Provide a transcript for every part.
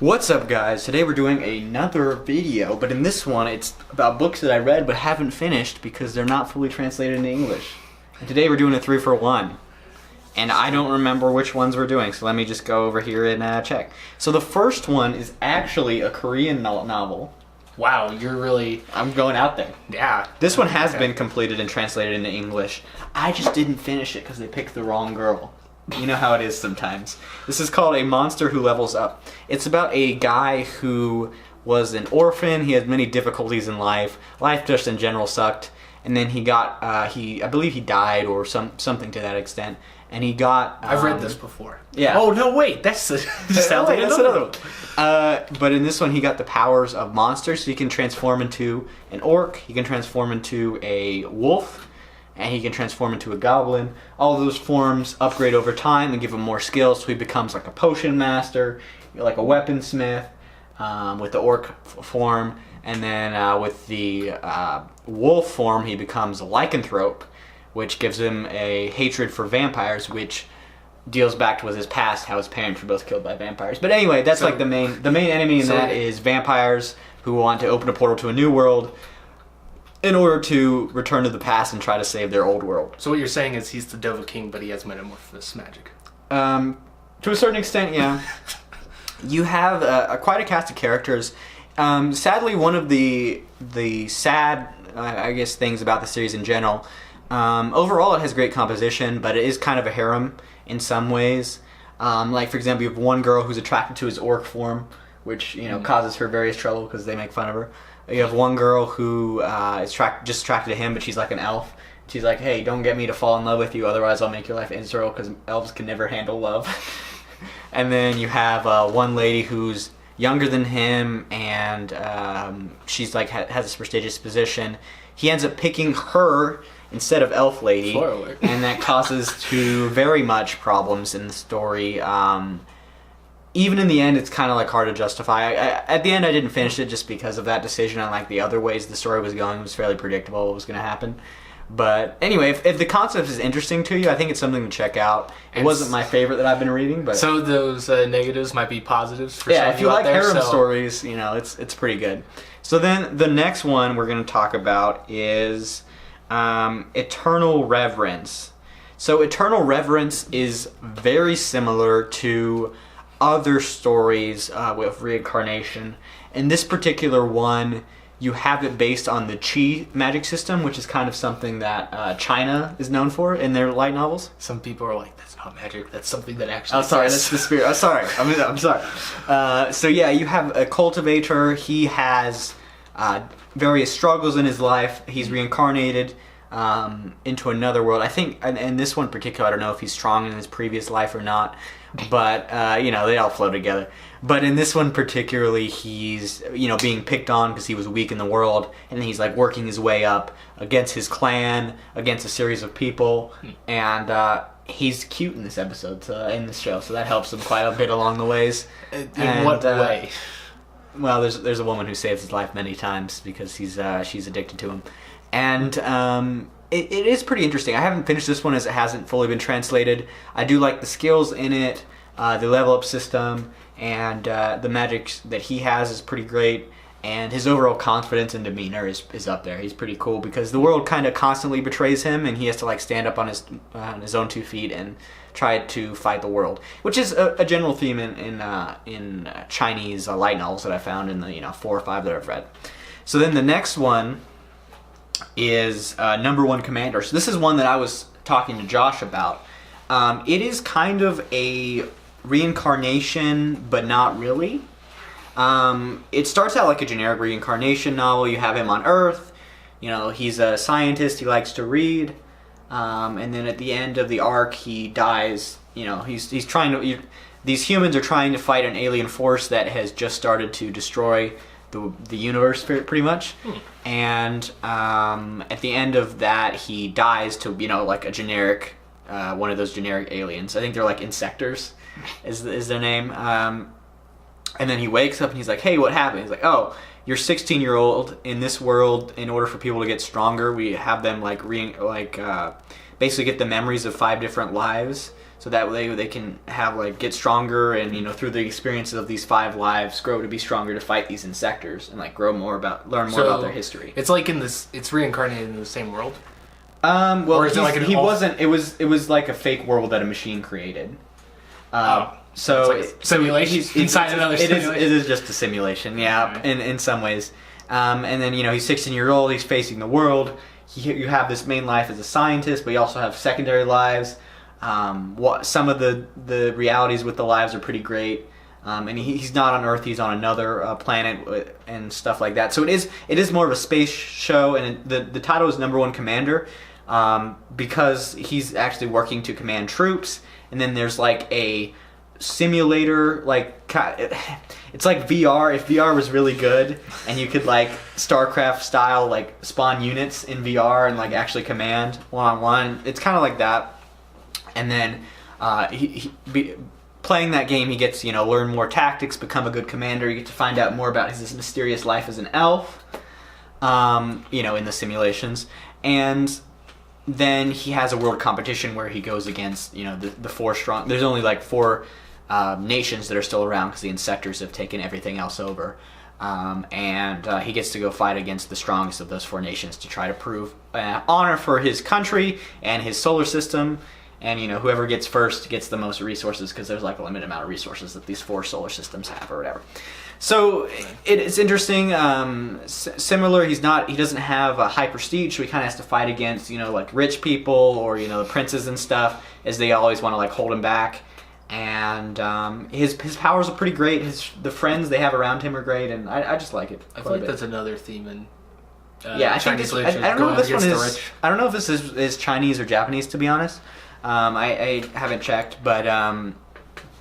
What's up, guys? Today we're doing another video, but in this one it's about books that I read but haven't finished because they're not fully translated into English. And today we're doing a 3 for 1. And I don't remember which ones we're doing, so let me just go over here and check. So the first one is actually a Korean novel. Wow, you're really... I'm going out there. Yeah. This one has been completed and translated into English. I just didn't finish it because they picked the wrong girl. You know how it is sometimes. This is called A Monster Who Levels Up. It's about a guy who was an orphan. He had many difficulties in life. Life just in general sucked. And then he got, I believe he died or something to that extent. And he got... I've read this before. Yeah. Oh, no, wait. That's another one. But in this one, he got the powers of monsters. So he can transform into an orc. He can transform into a wolf. And he can transform into a goblin. All of those forms upgrade over time and give him more skills, so he becomes like a potion master, like a weaponsmith, with the orc form. And then with the wolf form, he becomes a lycanthrope, which gives him a hatred for vampires, which deals back to his past, how his parents were both killed by vampires. But anyway, that's like the main enemy in that is vampires who want to open a portal to a new world in order to return to the past and try to save their old world. So what you're saying is he's the Dova King, but he has metamorphosis magic. To a certain extent, yeah. You have quite a cast of characters. Sadly, one of the sad, I guess, things about the series in general, overall it has great composition, but it is kind of a harem in some ways. Like, for example, you have one girl who's attracted to his orc form, which, you know, causes her various trouble because they make fun of her. You have one girl who is just attracted to him, but she's like an elf. She's like, hey, don't get me to fall in love with you, otherwise I'll make your life miserable, because elves can never handle love. And then you have one lady who's younger than him, and she's like has this prestigious position. He ends up picking her instead of elf lady, and that causes very much problems in the story. Even in the end, it's kind of like hard to justify. At the end, I didn't finish it just because of that decision. Unlike the other ways the story was going, it was fairly predictable what was going to happen. But anyway, if the concept is interesting to you, I think it's something to check out. It wasn't my favorite that I've been reading, but so those negatives might be positives for some if you like there, harem stories, you know, it's pretty good. So then the next one we're going to talk about is Eternal Reverence. So Eternal Reverence is very similar to other stories with reincarnation. In this particular one, you have it based on the Qi magic system, which is kind of something that China is known for in their light novels. Some people are like, that's not magic, that's something that actually that's the spirit. Oh, sorry. I'm sorry. So yeah, you have a cultivator. He has various struggles in his life. He's reincarnated into another world. I think, in this one in particular, I don't know if he's strong in his previous life or not. But, you know, they all flow together. But in this one particularly, he's, you know, being picked on because he was weak in the world. And he's, like, working his way up against his clan, against a series of people. And he's cute in this episode, in this show. So that helps him quite a bit along the ways. In what way? Well, there's a woman who saves his life many times because she's addicted to him. And it is pretty interesting. I haven't finished this one as it hasn't fully been translated. I do like the skills in it, the level up system, and the magic that he has is pretty great. And his overall confidence and demeanor is up there. He's pretty cool because the world kind of constantly betrays him, and he has to like stand up on his own 2 feet and try to fight the world, which is a general theme in Chinese light novels that I found in the 4 or 5 that I've read. So then the next one is Number One Commander. So this is one that I was talking to Josh about. It is kind of a reincarnation, but not really. It starts out like a generic reincarnation novel. You have him on Earth. You know, he's a scientist. He likes to read. And then at the end of the arc, he dies. You know, he's trying to... These humans are trying to fight an alien force that has just started to destroy the universe pretty much. And at the end of that, he dies to, you know, like a generic, one of those generic aliens. I think they're like insectors is their name. And then he wakes up and he's like, hey, what happened? He's like, oh, you're 16-year-old in this world. In order for people to get stronger, we have them basically get the memories of 5 different lives. so that way they can have like get stronger and through the experiences of these 5 lives grow to be stronger to fight these insectors and like learn more about their history. It's like it's reincarnated in the same world. Well, or is it like he wasn't. It was like a fake world that a machine created. So it's like simulation inside another simulation. It is just a simulation, yeah, right. in some ways. And then he's 16 years old. He's facing the world. You have this main life as a scientist, but you also have secondary lives. Some of the realities with the lives are pretty great. And he's not on Earth; he's on another planet and stuff like that. So it is more of a space show, and the title is Number One Commander because he's actually working to command troops. And then there's like a simulator, it's like VR. If VR was really good, and you could like StarCraft style like spawn units in VR and like actually command one-on-one, it's kind of like that. And then playing that game, he gets learn more tactics, become a good commander. You get to find out more about his mysterious life as an elf, in the simulations. And then he has a world competition where he goes against the 4 strong. There's only like 4 nations that are still around because the insectors have taken everything else over. And he gets to go fight against the strongest of those 4 nations to try to prove honor for his country and his solar system. And whoever gets first gets the most resources because there's like a limited amount of resources that these 4 solar systems have or whatever. So it's interesting. Similar, he doesn't have a high prestige, so he kind of has to fight against like rich people or the princes and stuff, as they always want to like hold him back. And his powers are pretty great. The friends they have around him are great, and I just like it. I feel like that's another theme in I think Chinese literature. I don't know if this one is. Rich. I don't know if this is Chinese or Japanese, to be honest. I haven't checked, but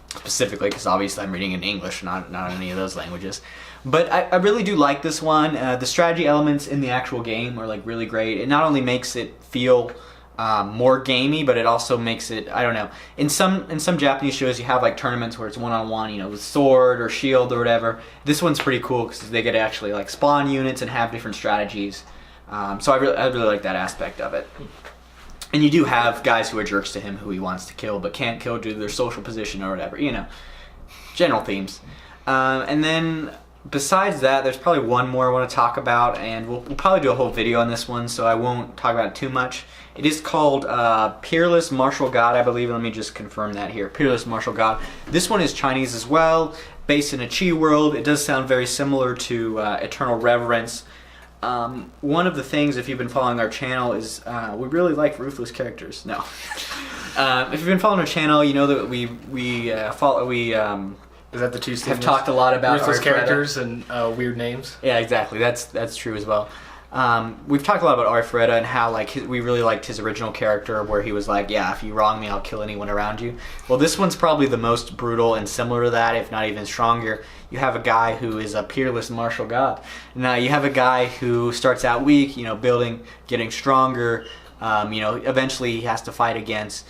specifically because obviously I'm reading in English, not any of those languages. But I really do like this one. The strategy elements in the actual game are like really great. It not only makes it feel more gamey, but it also makes it, I don't know. In some Japanese shows, you have like tournaments where it's one-on-one, with sword or shield or whatever. This one's pretty cool because they get to actually like spawn units and have different strategies. So I really like that aspect of it. And you do have guys who are jerks to him who he wants to kill but can't kill due to their social position or whatever, general themes. And then besides that, there's probably one more I want to talk about, and we'll probably do a whole video on this one, so I won't talk about it too much. It is called Peerless Marshal God, I believe. Let me just confirm that here. Peerless Marshal God. This one is Chinese as well, based in a Chi world. It does sound very similar to Eternal Reverence. One of the things, if you've been following our channel, is we really like ruthless characters. No. If you've been following our channel, you know that we Is that the 2 have talked a lot about ruthless Arifreda. characters and weird names? Yeah, exactly. That's true as well. We've talked a lot about Arifreda and how we really liked his original character, where he was like, yeah, if you wrong me, I'll kill anyone around you. Well, this one's probably the most brutal and similar to that, if not even stronger. You have a guy who is a Peerless Martial God. Now, you have a guy who starts out weak, building, getting stronger. Eventually he has to fight against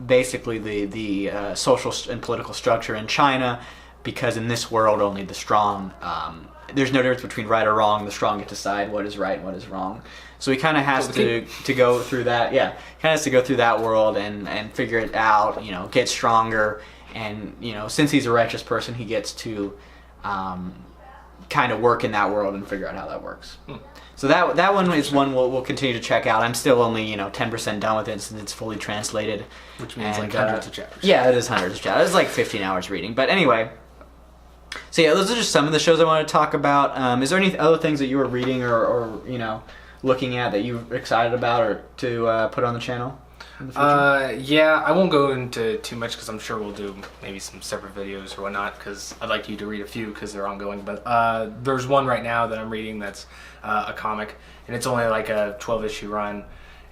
basically the social and political structure in China, because in this world only the strong, there's no difference between right or wrong. The strong get to decide what is right and what is wrong. So he kind of has to go through that. Yeah, kind of has to go through that world and figure it out. Get stronger. And since he's a righteous person, he gets to kind of work in that world and figure out how that works. So that one is one we'll continue to check out. I'm still only 10% done with it since it's fully translated, which means like hundreds of chapters. Yeah, it is hundreds of chapters. It's like 15 hours reading. But anyway, so yeah, those are just some of the shows I want to talk about. Is there any other things that you were reading or looking at that you're excited about or to put on the channel? Yeah, I won't go into too much because I'm sure we'll do maybe some separate videos or whatnot, because I'd like you to read a few because they're ongoing. But there's one right now that I'm reading that's a comic, and it's only like a 12-issue run,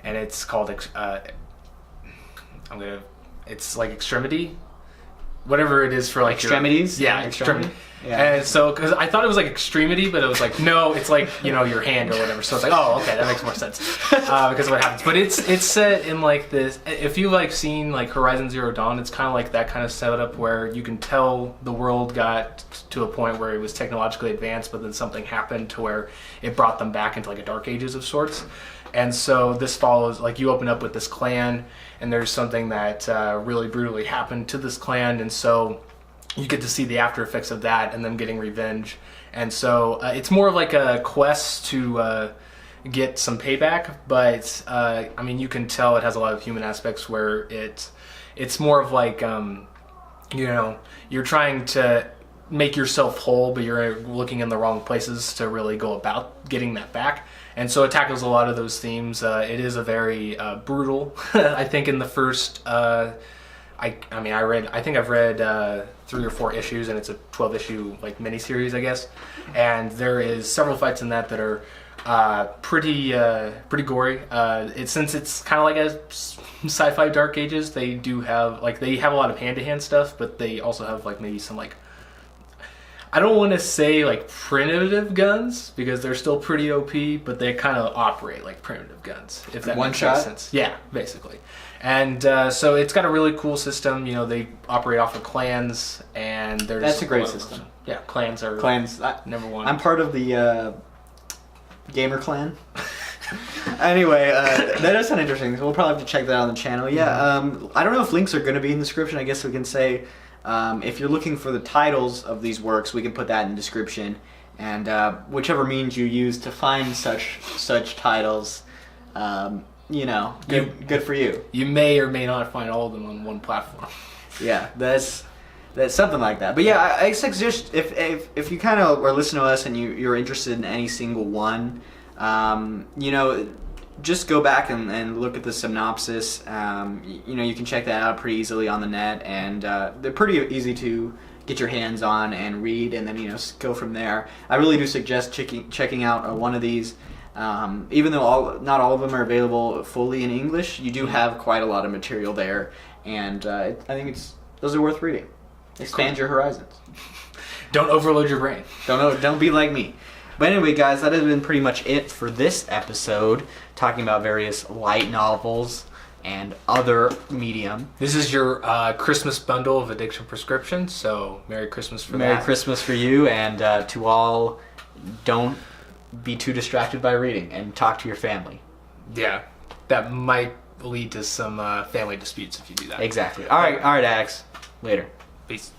and it's called it's like Extremity, whatever it is for like extremities. Yeah, extremity. Yeah. And so, because I thought it was like extremity, but it was like, no, it's like, your hand or whatever. So it's like, oh, okay, that makes more sense. Because of what happens. But it's set in like this, if you've like seen like Horizon Zero Dawn, it's kind of like that kind of setup where you can tell the world got to a point where it was technologically advanced, but then something happened to where it brought them back into like a dark ages of sorts. And so this follows, like, you open up with this clan, and there's something that really brutally happened to this clan, and so you get to see the after effects of that and them getting revenge. And so it's more of like a quest to get some payback, but I mean, you can tell it has a lot of human aspects where it's more of like, you know, you're trying to make yourself whole, but you're looking in the wrong places to really go about getting that back. And so it tackles a lot of those themes. It is a very brutal, I think, in the first, I think I've read 3 or 4 issues, and it's a 12-issue like miniseries, I guess. And there is several fights in that are pretty gory. Since it's kind of like a sci-fi Dark Ages, they have a lot of hand-to-hand stuff, but they also have like maybe some like, I don't want to say like primitive guns because they're still pretty OP, but they kind of operate like primitive guns, if that makes sense. Yeah, basically. And so it's got a really cool system. You know, they operate off of clans, and that's a great system. Yeah, clans are number one. I'm part of the gamer clan. Anyway, that does sound interesting. So we'll probably have to check that out on the channel. Yeah, I don't know if links are going to be in the description. I guess we can say if you're looking for the titles of these works, we can put that in the description. And whichever means you use to find such titles, you know, good for you. You may or may not find all of them on one platform. Yeah, that's something like that. But yeah, I suggest if you kind of are listening to us and you're interested in any single one, you know, just go back and look at the synopsis. You know, you can check that out pretty easily on the net, and they're pretty easy to get your hands on and read, and then, you know, go from there. I really do suggest checking out one of these. Even though not all of them are available fully in English, you do have quite a lot of material there, and I think those are worth reading. Expand your horizons. Don't overload your brain. Don't be like me. But anyway, guys, that has been pretty much it for this episode, talking about various light novels and other medium. This is your Christmas bundle of addiction prescriptions, so Merry Christmas for that. Merry Christmas for you, and to all, don't be too distracted by reading, and talk to your family. Yeah, that might lead to some family disputes if you do that. Exactly. All right, Addicts. Later. Peace.